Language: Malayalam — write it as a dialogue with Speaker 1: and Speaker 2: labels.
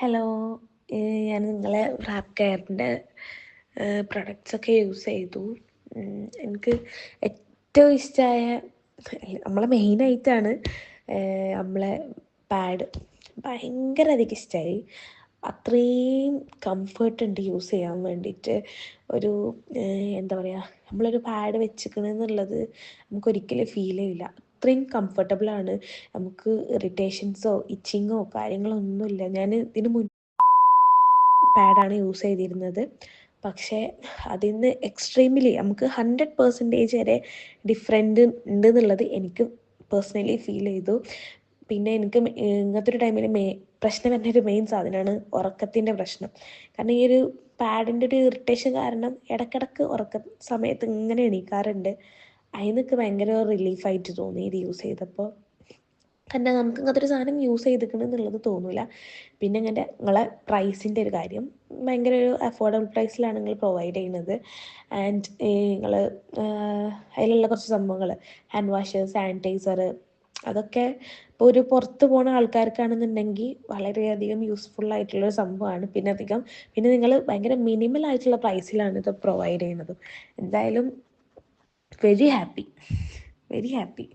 Speaker 1: ഹലോ, ഞാൻ നിങ്ങളെ റാപ്പ് കെയറിൻ്റെ പ്രൊഡക്ട്സൊക്കെ യൂസ് ചെയ്തു. എനിക്ക് ഏറ്റവും ഇഷ്ടമായ നമ്മളെ മെയിനായിട്ടാണ് നമ്മളെ പാഡ് ഭയങ്കര അധികം ഇഷ്ടമായി. അത്രയും കംഫേർട്ട് ഉണ്ട് യൂസ് ചെയ്യാൻ വേണ്ടിയിട്ട്. ഒരു എന്താ പറയുക, നമ്മളൊരു പാഡ് വെച്ചിക്കണമെന്നുള്ളത് നമുക്കൊരിക്കലും ഫീൽ ചെയ്യില്ല. അത്രയും കംഫർട്ടബിളാണ്. നമുക്ക് ഇറിറ്റേഷൻസോ ഇച്ചിങ്ങോ കാര്യങ്ങളോ ഒന്നുമില്ല. ഞാൻ ഇതിന് പാഡാണ് യൂസ് ചെയ്തിരുന്നത്. പക്ഷേ അതിൽ നിന്ന് എക്സ്ട്രീംലി നമുക്ക് 100% വരെ ഡിഫറെൻ്റ് ഉണ്ട് എന്നുള്ളത് എനിക്ക് പേഴ്സണലി ഫീൽ ചെയ്തു. പിന്നെ എനിക്ക് ഇങ്ങനത്തെ ഒരു ടൈമിൽ പ്രശ്നം വരുന്നൊരു മെയിൻ സാധനമാണ് ഉറക്കത്തിൻ്റെ പ്രശ്നം. കാരണം ഈ ഒരു പാഡിൻ്റെ ഒരു ഇറിറ്റേഷൻ കാരണം ഇടയ്ക്കിടയ്ക്ക് ഉറക്ക സമയത്ത് ഇങ്ങനെ എണീക്കാറുണ്ട്. അതിനൊക്കെ ഭയങ്കര റിലീഫായിട്ട് തോന്നി ഇത് യൂസ് ചെയ്തപ്പോൾ. കാരണം നമുക്ക് ഇങ്ങനത്തെ ഒരു സാധനം യൂസ് ചെയ്തിരിക്കണം എന്നുള്ളത് തോന്നില്ല. പിന്നെ നിങ്ങളെ പ്രൈസിൻ്റെ ഒരു കാര്യം ഭയങ്കര ഒരു അഫോർഡബിൾ പ്രൈസിലാണ് നിങ്ങൾ പ്രൊവൈഡ് ചെയ്യുന്നത്. ആൻഡ് നിങ്ങൾ അതിലുള്ള കുറച്ച് സംഭവങ്ങൾ, ഹാൻഡ് വാഷ്, സാനിറ്റൈസർ, അതൊക്കെ ഇപ്പോൾ ഒരു പുറത്ത് പോകുന്ന ആൾക്കാർക്കാണെന്നുണ്ടെങ്കിൽ വളരെയധികം യൂസ്ഫുള്ളായിട്ടുള്ളൊരു സംഭവമാണ്. പിന്നെ നിങ്ങൾ ഭയങ്കര മിനിമൽ ആയിട്ടുള്ള പ്രൈസിലാണ് ഇത് പ്രൊവൈഡ് ചെയ്യുന്നത്. എന്തായാലും വെരി ഹാപ്പി.